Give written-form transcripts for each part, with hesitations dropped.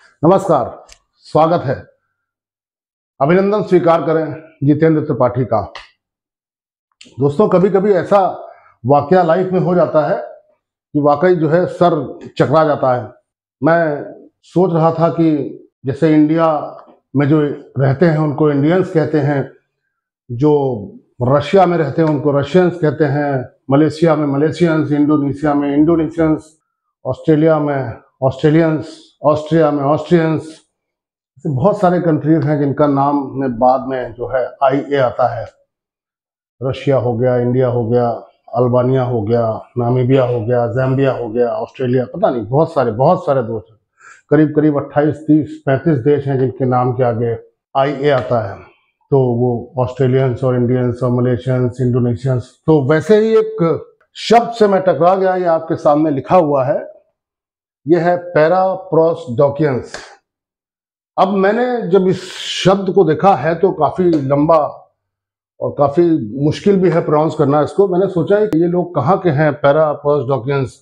नमस्कार, स्वागत है। अभिनंदन स्वीकार करें जितेंद्र त्रिपाठी का। दोस्तों, कभी कभी ऐसा वाकया लाइफ में हो जाता है कि वाकई जो है सर चकरा जाता है। मैं सोच रहा था कि जैसे इंडिया में जो रहते हैं उनको इंडियंस कहते हैं, जो रशिया में रहते हैं उनको रशियंस कहते हैं, मलेशिया में मलेशियंस, इंडोनेशिया में इंडोनेशियंस, ऑस्ट्रेलिया में ऑस्ट्रेलियंस, ऑस्ट्रिया में ऑस्ट्रियंस। ऐसे बहुत सारे कंट्रीज हैं जिनका नाम में बाद में जो है IA आता है। रशिया हो गया, इंडिया हो गया, अल्बानिया हो गया, नामीबिया हो गया, ज़ैम्बिया हो गया, ऑस्ट्रेलिया, पता नहीं बहुत सारे दोस्त हैं। करीब करीब 28, 30, 35 देश हैं जिनके नाम के आगे IA आता है। तो वो ऑस्ट्रेलियंस और इंडियंस और मलेशियंस, इंडोनेशियंस। तो वैसे ही एक शब्द से मैं टकरा गया, ये आपके सामने लिखा हुआ है, ये है पैराप्रोसडोकियंस। अब मैंने जब इस शब्द को देखा है तो काफी लंबा और काफी मुश्किल भी है प्रोनाउंस करना इसको। मैंने सोचा कि ये लोग कहाँ के हैं पैराप्रोसडोकियंस।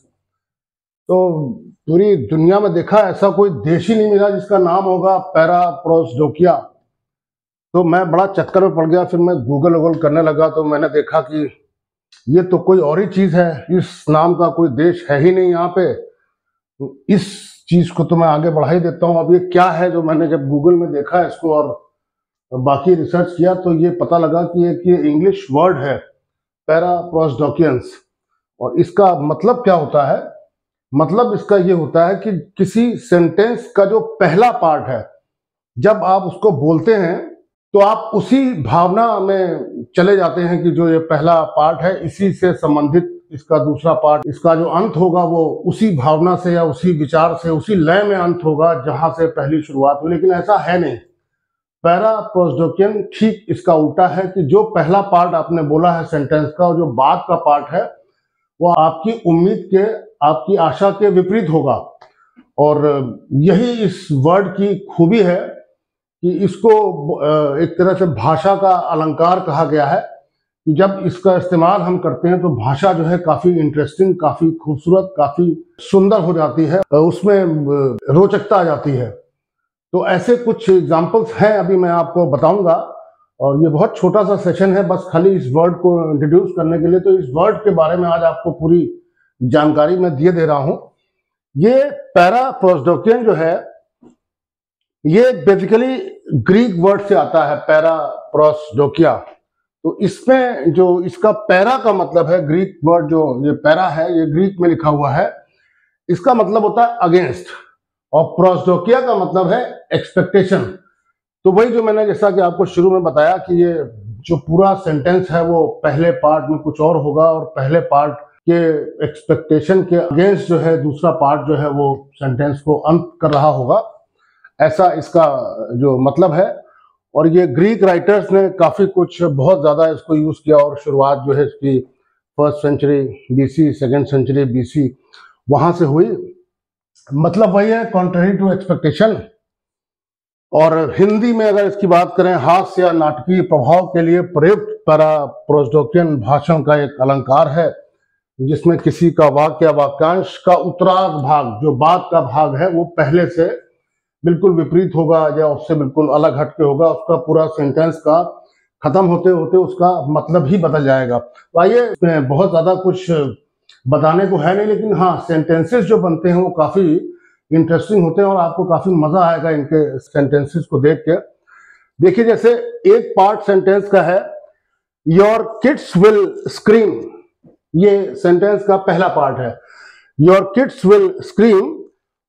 तो पूरी दुनिया में देखा, ऐसा कोई देश ही नहीं मिला जिसका नाम होगा पैराप्रोसडोकिया। तो मैं बड़ा चक्कर में पड़ गया। फिर मैं गूगल करने लगा तो मैंने देखा कि ये तो कोई और ही चीज है, इस नाम का कोई देश है ही नहीं यहाँ पे। तो इस चीज को तो मैं आगे बढ़ा ही देता हूँ। अब ये क्या है, जो मैंने जब गूगल में देखा इसको और बाकी रिसर्च किया तो ये पता लगा कि ये इंग्लिश वर्ड है पैराप्रोसडोकियंस। और इसका मतलब क्या होता है? मतलब इसका ये होता है कि किसी सेंटेंस का जो पहला पार्ट है, जब आप उसको बोलते हैं तो आप उसी भावना में चले जाते हैं कि जो ये पहला पार्ट है इसी से संबंधित इसका दूसरा पार्ट, इसका जो अंत होगा वो उसी भावना से या उसी विचार से, उसी लय में अंत होगा जहां से पहली शुरुआत हुई। लेकिन ऐसा है नहीं। पैराप्रोसडोकियन ठीक इसका उल्टा है कि जो पहला पार्ट आपने बोला है सेंटेंस का और जो बाद का पार्ट है वो आपकी उम्मीद के, आपकी आशा के विपरीत होगा। और यही इस वर्ड की खूबी है कि इसको एक तरह से भाषा का अलंकार कहा गया है। जब इसका इस्तेमाल हम करते हैं तो भाषा जो है काफी इंटरेस्टिंग, काफी खूबसूरत, काफी सुंदर हो जाती है, उसमें रोचकता आ जाती है। तो ऐसे कुछ एग्जांपल्स हैं, अभी मैं आपको बताऊंगा। और ये बहुत छोटा सा सेशन है, बस खाली इस वर्ड को इंट्रोड्यूस करने के लिए। तो इस वर्ड के बारे में आज आपको पूरी जानकारी मैं दे रहा हूं। ये पैराप्रोसडोकियन जो है ये बेसिकली ग्रीक वर्ड से आता है, पैराप्रोसडोकिया। तो इसमें जो इसका पैरा का मतलब है, ग्रीक वर्ड जो ये पैरा है ये ग्रीक में लिखा हुआ है, इसका मतलब होता है अगेंस्ट। और प्रोसडोकिया का मतलब है एक्सपेक्टेशन। तो वही जो मैंने जैसा कि आपको शुरू में बताया कि ये जो पूरा सेंटेंस है वो पहले पार्ट में कुछ और होगा और पहले पार्ट के एक्सपेक्टेशन के अगेंस्ट जो है दूसरा पार्ट जो है वो सेंटेंस को अंत कर रहा होगा, ऐसा इसका जो मतलब है। और ये ग्रीक राइटर्स ने काफी कुछ बहुत ज्यादा इसको यूज किया और शुरुआत जो है इसकी 1st century BC, 2nd century BC वहां से हुई। मतलब वही है, कॉन्ट्ररी टू एक्सपेक्टेशन। और हिंदी में अगर इसकी बात करें, हास्य या नाटकीय प्रभाव के लिए प्रयुक्त पैराप्रोसडोकियन भाषण का एक अलंकार है जिसमें किसी का वाक्य या वाक्यांश का उत्तरार्ध भाग, जो बाद का भाग है, वो पहले से बिल्कुल विपरीत होगा या उससे बिल्कुल अलग हटके होगा। उसका पूरा सेंटेंस का खत्म होते होते उसका मतलब ही बदल जाएगा। तो आइए, इसमें बहुत ज्यादा कुछ बताने को है नहीं, लेकिन हाँ, सेंटेंसेस जो बनते हैं वो काफी इंटरेस्टिंग होते हैं और आपको काफी मजा आएगा इनके सेंटेंसेस को देख के। देखिए, जैसे एक पार्ट सेंटेंस का है, योर किड्स विल स्क्रीम। ये सेंटेंस का पहला पार्ट है, your kids will scream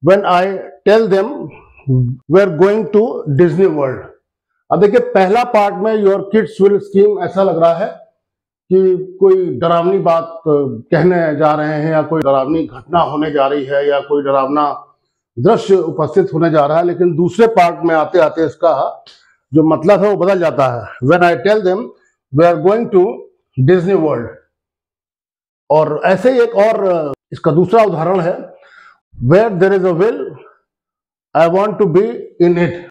when I tell them we are going to Disney World. अब देखिए, पहला पार्ट में योर किड्स विल स्क्रीम ऐसा लग रहा है कि कोई डरावनी बात कहने जा रहे हैं या कोई डरावनी घटना होने जा रही है या कोई डरावना दृश्य उपस्थित होने जा रहा है। लेकिन दूसरे पार्ट में आते आते इसका जो मतलब है वो बदल जाता है, when I tell them we are going to Disney World. और ऐसे ही एक और इसका दूसरा उदाहरण है, where there is a will I want to be in it.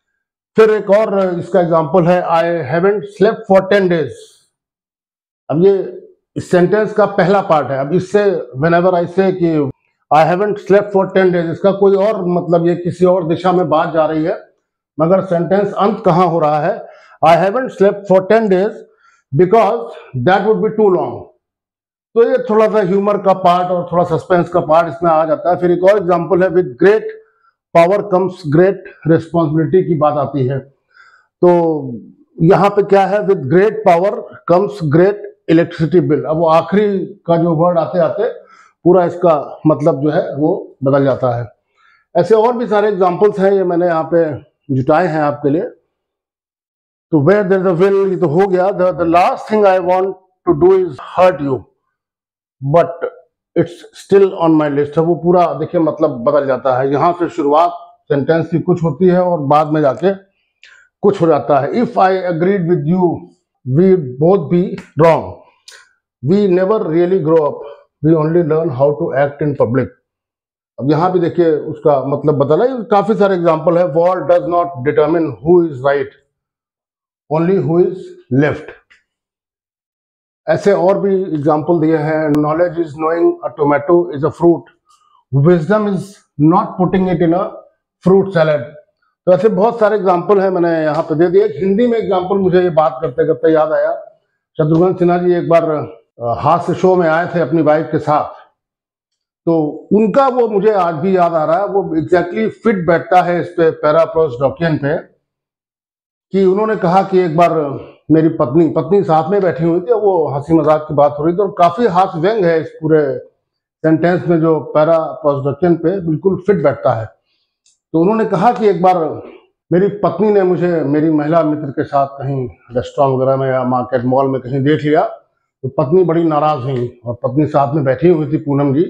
फिर एक और इसका एग्जाम्पल है, I haven't slept for 10 days। अब ये इस सेंटेंस का पहला पार्ट है। अब इससे व्हेनेवर आई से कि आई हैवंट स्लेप्ट फॉर 10 days, इसका कोई और मतलब, ये किसी और दिशा में बात जा रही है, मगर सेंटेंस अंत कहाँ हो रहा है, I haven't slept for 10 days because that would be too long. तो ये थोड़ा सा ह्यूमर का पार्ट और थोड़ा सस्पेंस का पार्ट इसमें आ जाता है। फिर एक और एग्जांपल है, with great power comes great responsibility की बात आती है। तो यहाँ पे क्या है, with great power comes great electricity bill. अब वो आखिरी का जो वर्ड आते आते पूरा इसका मतलब जो है वो बदल जाता है। ऐसे और भी सारे एग्जांपल्स हैं, ये मैंने यहाँ पे जुटाए हैं आपके लिए। तो where there is a will, ये तो हो गया। The last thing I want to do is hurt you but it's still on my list. वो पूरा देखिए मतलब बदल जाता है। यहाँ से शुरुआत सेंटेंस की कुछ होती है और बाद में जाके कुछ हो जाता है। If I agreed with you we both be wrong, we never really grow up, we only learn how to act in public. अब यहाँ भी देखिए उसका मतलब बदला है। काफी सारे एग्जाम्पल है। War does not determine who is right, only who is left. ऐसे और भी एग्जाम्पल दिए हैं। Knowledge is knowing a tomato is a fruit, wisdom is not putting it in a fruit salad. तो ऐसे बहुत सारे एग्जाम्पल हैं, मैंने यहाँ पे दे दिए। हिंदी में एग्जाम्पल मुझे ये बात करते करते याद आया, शत्रुघ्न सिन्हा जी एक बार हास्य शो में आए थे अपनी वाइफ के साथ, तो उनका वो मुझे आज भी याद आ रहा है। वो एग्जैक्टली फिट बैठता है इस पे पैराप्रोसोडोकियन पे, कि उन्होंने कहा कि एक बार मेरी पत्नी साथ में बैठी हुई थी, वो हंसी मजाक की बात हो रही थी और काफी हास्य व्यंग्य है इस पूरे सेंटेंस में जो पैराप्रोसोडोकियन पे बिल्कुल फिट बैठता है। तो उन्होंने कहा कि एक बार मेरी पत्नी ने मुझे मेरी महिला मित्र के साथ कहीं रेस्टोरेंट वगैरह में या मार्केट मॉल में कहीं देख लिया, तो पत्नी बड़ी नाराज हुई और पत्नी साथ में बैठी हुई थी, पूनम जी।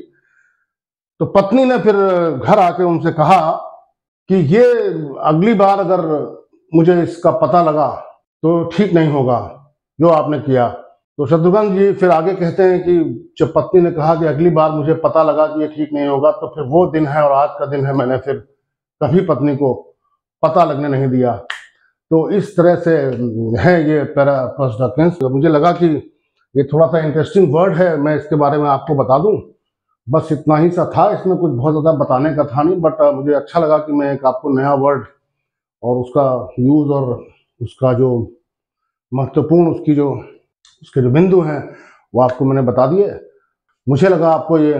तो पत्नी ने फिर घर आके उनसे कहा कि ये अगली बार अगर मुझे इसका पता लगा तो ठीक नहीं होगा जो आपने किया। तो शत्रुघ्न जी फिर आगे कहते हैं कि जब पत्नी ने कहा कि अगली बार मुझे पता लगा कि ये ठीक नहीं होगा, तो फिर वो दिन है और आज का दिन है, मैंने फिर कभी पत्नी को पता लगने नहीं दिया। तो इस तरह से है ये पैराप्रोसोडोकियन। मुझे लगा कि ये थोड़ा सा इंटरेस्टिंग वर्ड है, मैं इसके बारे में आपको बता दूं। बस इतना ही सा था, इसमें कुछ बहुत ज़्यादा बताने का था नहीं, बट मुझे अच्छा लगा कि मैं एक आपको नया वर्ड और उसका यूज़ और उसका जो महत्वपूर्ण उसके जो बिंदु हैं वो आपको मैंने बता दिए। मुझे लगा आपको ये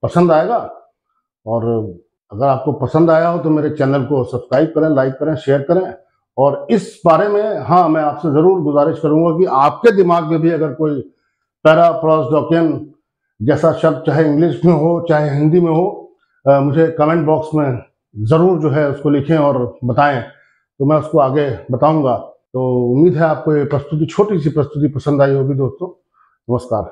पसंद आएगा, और अगर आपको पसंद आया हो तो मेरे चैनल को सब्सक्राइब करें, लाइक करें, शेयर करें। और इस बारे में हाँ, मैं आपसे ज़रूर गुजारिश करूंगा कि आपके दिमाग में भी अगर कोई पैराप्रोसोडोकियन जैसा शब्द, चाहे इंग्लिश में हो चाहे हिंदी में हो, मुझे कमेंट बॉक्स में ज़रूर जो है उसको लिखें और बताएं, तो मैं उसको आगे बताऊंगा। तो उम्मीद है आपको ये छोटी सी प्रस्तुति पसंद आई होगी दोस्तों। नमस्कार।